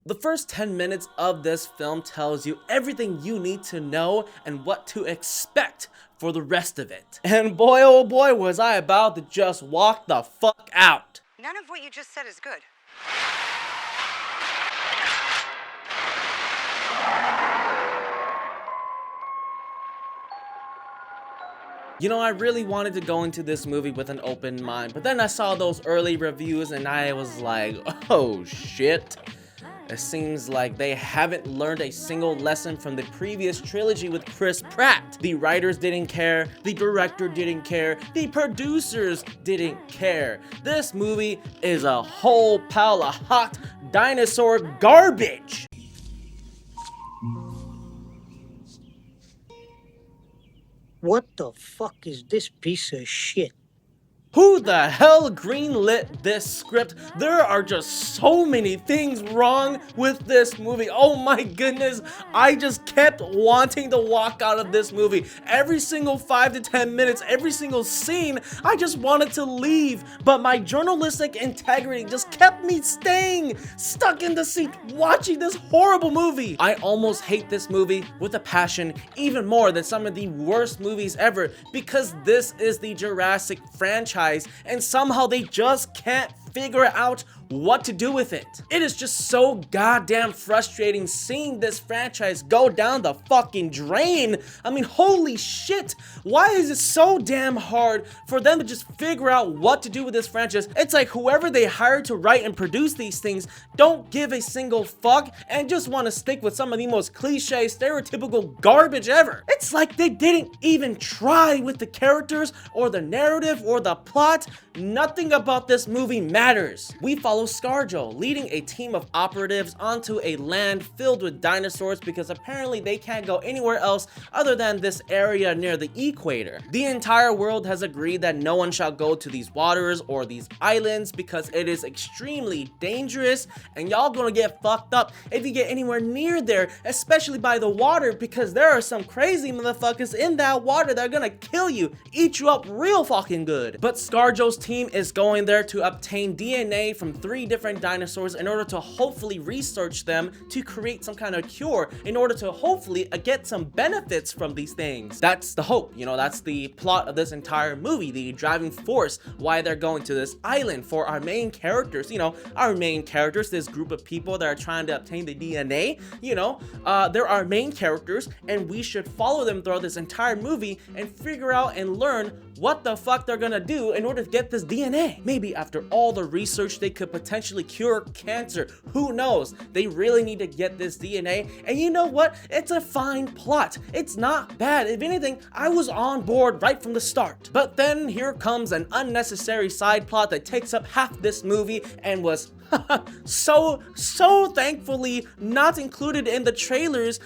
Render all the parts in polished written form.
The first 10 minutes of this film tells you everything you need to know and what to expect for the rest of it. And boy oh boy was I about to just walk the fuck out. None of what you just said is good. You know, I really wanted to go into this movie with an open mind, but then I saw those early reviews and I was like, oh shit. It seems like they haven't learned a single lesson from the previous trilogy with Chris Pratt. The writers didn't care, the director didn't care, the producers didn't care. This movie is a whole pile of hot dinosaur garbage. What the fuck is this piece of shit? Who the hell greenlit this script? There are just so many things wrong with this movie. Oh my goodness, I just kept wanting to walk out of this movie. Every single 5 to 10 minutes, every single scene, I just wanted to leave. But my journalistic integrity just kept me staying, stuck in the seat, watching this horrible movie. I almost hate this movie with a passion, even more than some of the worst movies ever, because this is the Jurassic franchise. And somehow they just can't figure out what to do with it. It is just so goddamn frustrating seeing this franchise go down the fucking drain. I mean, holy shit. Why is it so damn hard for them to just figure out what to do with this franchise? It's like whoever they hired to write and produce these things don't give a single fuck and just want to stick with some of the most cliche, stereotypical garbage ever. It's like they didn't even try with the characters or the narrative or the plot. Nothing about this movie matters. We follow ScarJo leading a team of operatives onto a land filled with dinosaurs because apparently they can't go anywhere else other than this area near the equator. The entire world has agreed that no one shall go to these waters or these islands because it is extremely dangerous and y'all gonna get fucked up if you get anywhere near there, especially by the water, because there are some crazy motherfuckers in that water that are gonna kill you, eat you up real fucking good. But ScarJo's team is going there to obtain DNA from 3 different dinosaurs in order to hopefully research them to create some kind of cure in order to hopefully get some benefits from these things. That's the hope, you know, that's the plot of this entire movie, the driving force why they're going to this island for our main characters. You know, our main characters, this group of people that are trying to obtain the DNA, you know, they're our main characters and we should follow them throughout this entire movie and figure out and learn what the fuck they're gonna do in order to get this DNA. Maybe after all the research they could potentially cure cancer. Who knows? They really need to get this DNA. And you know what? It's a fine plot. It's not bad. If anything, I was on board right from the start. But then here comes an unnecessary side plot that takes up half this movie and was so thankfully not included in the trailers.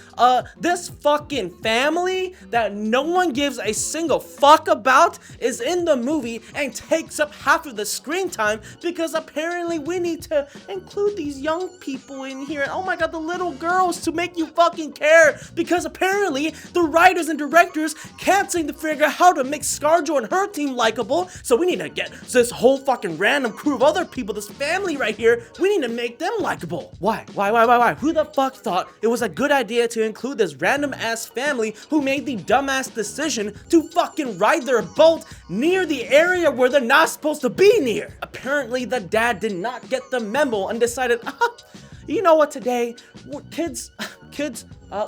This fucking family that no one gives a single fuck about is in the movie and takes up half of the screen time because apparently we need to include these young people in here. And oh my god, the little girls to make you fucking care, because apparently the writers and directors can't seem to figure out how to make ScarJo and her team likable. So we need to get this whole fucking random crew of other people, this family right here, we need to make them likable. Why? Who the fuck thought it was a good idea to include this random ass family who made the dumbass decision to fucking ride their boat near the area where they're not supposed to be near? Apparently the dad did not get the memo and decided, you know what, today, kids,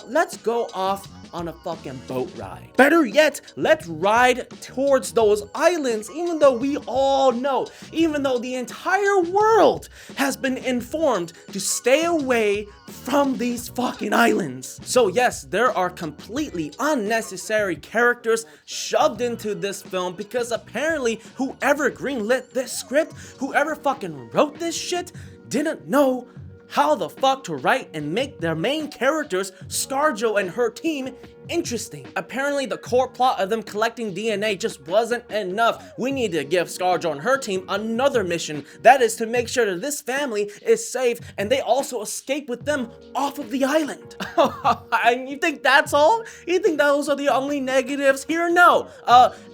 let's go off on a fucking boat ride. Better yet, let's ride towards those islands, even though we all know, even though the entire world has been informed to stay away from these fucking islands. So yes, there are completely unnecessary characters shoved into this film because apparently whoever greenlit this script, whoever fucking wrote this shit, didn't know how the fuck to write and make their main characters, ScarJo and her team, interesting. Apparently the core plot of them collecting DNA just wasn't enough. We need to give ScarJo and her team another mission, that is to make sure that this family is safe and they also escape with them off of the island. And you think that's all? You think those are the only negatives here? No.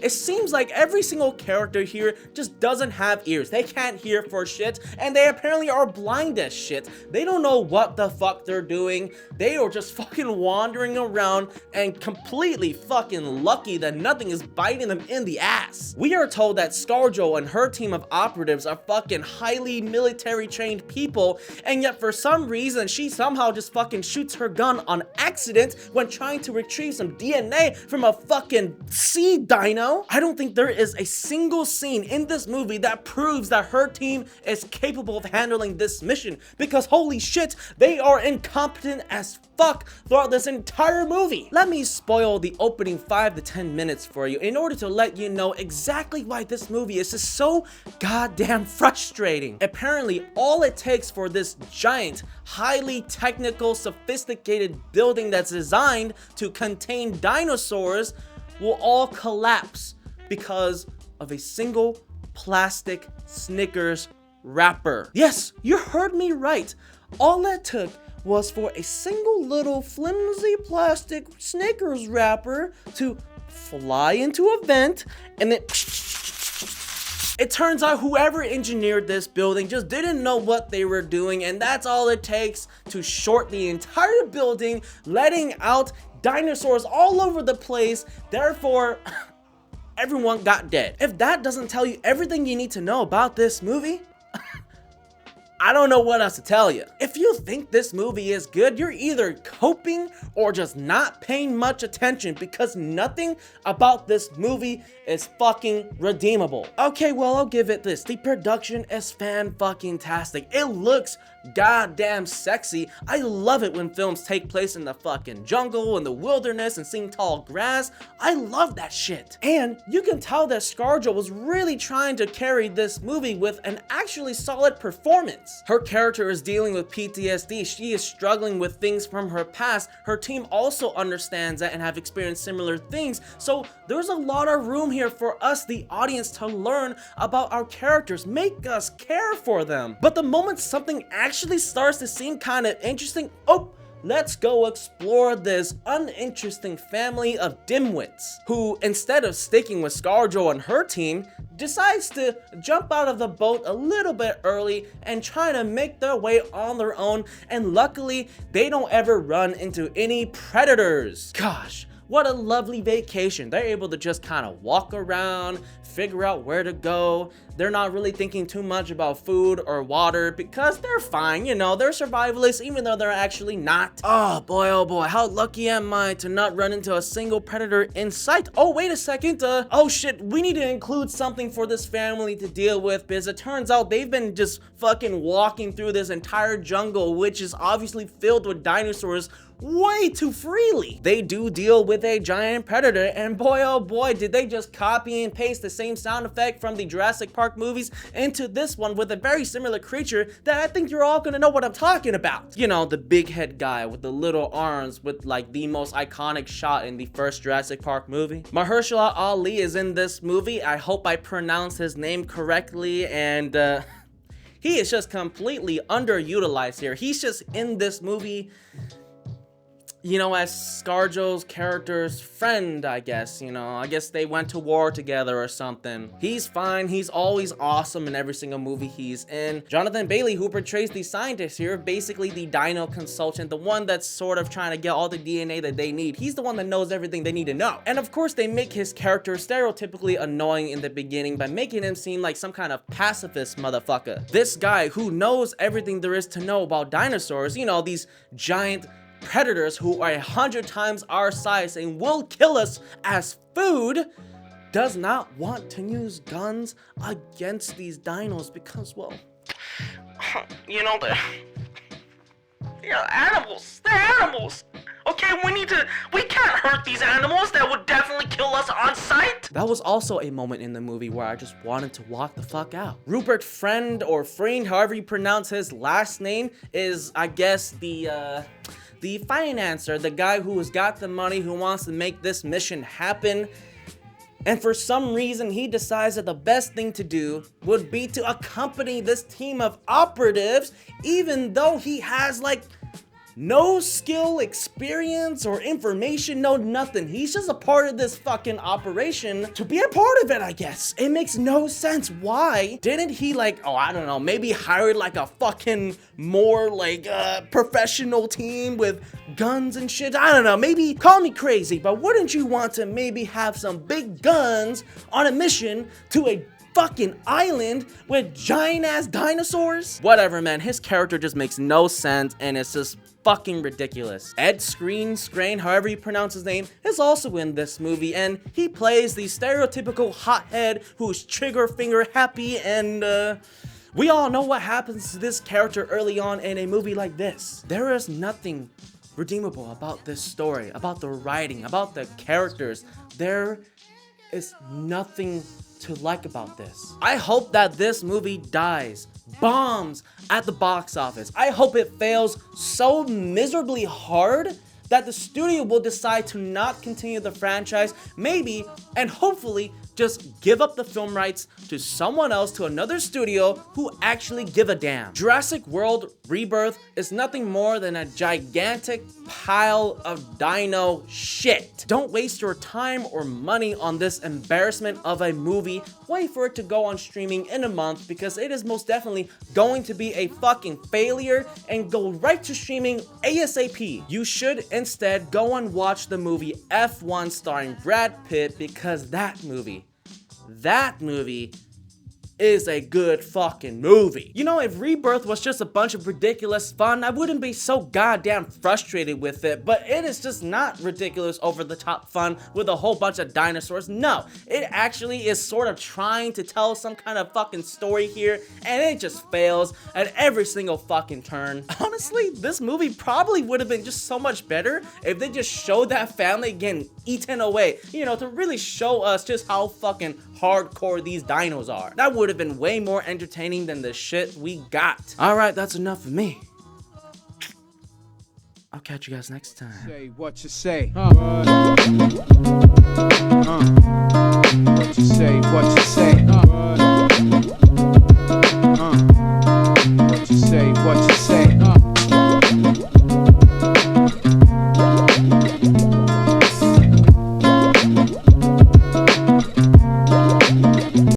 It seems like every single character here just doesn't have ears. They can't hear for shit, and they apparently are blind as shit. They don't know what the fuck they're doing. They are just fucking wandering around and completely fucking lucky that nothing is biting them in the ass. We are told that ScarJo and her team of operatives are fucking highly military trained people, and yet for some reason she somehow just fucking shoots her gun on accident when trying to retrieve some DNA from a fucking sea dino. I don't think there is a single scene in this movie that proves that her team is capable of handling this mission, because holy shit, they are incompetent as fuck throughout this entire movie. Let me spoil the opening 5 to 10 minutes for you in order to let you know exactly why this movie is just so goddamn frustrating. Apparently, all it takes for this giant, highly technical, sophisticated building that's designed to contain dinosaurs will all collapse because of a single plastic Snickers wrapper. Yes, you heard me right. All it took was for a single little flimsy plastic Snickers wrapper to fly into a vent, and then it turns out whoever engineered this building just didn't know what they were doing, and that's all it takes to short the entire building, letting out dinosaurs all over the place. Therefore, everyone got dead. If that doesn't tell you everything you need to know about this movie, I don't know what else to tell you. If you think this movie is good, you're either coping or just not paying much attention, because nothing about this movie is fucking redeemable. Okay, well, I'll give it this. The production is fan-fucking-tastic. It looks goddamn sexy. I love it when films take place in the fucking jungle, in the wilderness, and seeing tall grass. I love that shit. And you can tell that ScarJo was really trying to carry this movie with an actually solid performance. Her character is dealing with PTSD. She is struggling with things from her past. Her team also understands that and have experienced similar things. So there's a lot of room here for us, the audience, to learn about our characters, make us care for them. But the moment something actually starts to seem kind of interesting, oh, let's go explore this uninteresting family of dimwits who, instead of sticking with ScarJo and her team, decides to jump out of the boat a little bit early and try to make their way on their own, and luckily they don't ever run into any predators. Gosh, what a lovely vacation. They're able to just kind of walk around, figure out where to go. They're not really thinking too much about food or water because they're fine, you know, they're survivalists even though they're actually not. Oh boy, how lucky am I to not run into a single predator in sight. Oh, wait a second, oh shit, we need to include something for this family to deal with, because it turns out they've been just fucking walking through this entire jungle, which is obviously filled with dinosaurs, way too freely. They do deal with a giant predator, and boy oh boy, did they just copy and paste the same sound effect from the Jurassic Park movies into this one with a very similar creature that I think you're all gonna know what I'm talking about. You know, the big head guy with the little arms with like the most iconic shot in the first Jurassic Park movie. Mahershala Ali is in this movie. I hope I pronounced his name correctly, and he is just completely underutilized here. He's just in this movie, you know, as ScarJo's character's friend, I guess, you know. I guess they went to war together or something. He's fine. He's always awesome in every single movie he's in. Jonathan Bailey, who portrays the scientist here, basically the dino consultant, the one that's sort of trying to get all the DNA that they need. He's the one that knows everything they need to know. And of course, they make his character stereotypically annoying in the beginning by making him seem like some kind of pacifist motherfucker. This guy who knows everything there is to know about dinosaurs, you know, these giant predators who are 100 times our size and will kill us as food, does not want to use guns against these dinos because, well, you know, they're animals. They're animals. Okay, we can't hurt these animals. That would definitely kill us on sight. That was also a moment in the movie where I just wanted to walk the fuck out. Rupert Friend, or Friend, however you pronounce his last name, is, I guess, the the financer, the guy who has got the money, who wants to make this mission happen. And for some reason, he decides that the best thing to do would be to accompany this team of operatives, even though he has like no skill, experience, or information, no nothing. He's just a part of this fucking operation to be a part of it, I guess. It makes no sense. Why didn't he like, oh, I don't know, maybe hired like a fucking more like professional team with guns and shit? I don't know, maybe call me crazy, but wouldn't you want to maybe have some big guns on a mission to a fucking island with giant ass dinosaurs? Whatever, man, his character just makes no sense and it's just fucking ridiculous. Ed Skrein, however you pronounce his name, is also in this movie, and he plays the stereotypical hothead who's trigger finger happy, and we all know what happens to this character early on in a movie like this. There is nothing redeemable about this story, about the writing, about the characters. There is nothing to like about this. I hope that this movie dies, bombs at the box office. I hope it fails so miserably hard that the studio will decide to not continue the franchise, maybe, and hopefully just give up the film rights to someone else, to another studio who actually give a damn. Jurassic World Rebirth is nothing more than a gigantic pile of dino shit. Don't waste your time or money on this embarrassment of a movie. Wait for it to go on streaming in a month, because it is most definitely going to be a fucking failure and go right to streaming ASAP. You should instead go and watch the movie F1 starring Brad Pitt, because that movie is a good fucking movie. You know, if Rebirth was just a bunch of ridiculous fun, I wouldn't be so goddamn frustrated with it, but it is just not ridiculous over the top fun with a whole bunch of dinosaurs. No, it actually is sort of trying to tell some kind of fucking story here, and it just fails at every single fucking turn. Honestly, this movie probably would have been just so much better if they just showed that family getting eaten away, you know, to really show us just how fucking hardcore these dinos are. That would have been way more entertaining than the shit we got. Alright, that's enough of me. I'll catch you guys next time. Say what you say.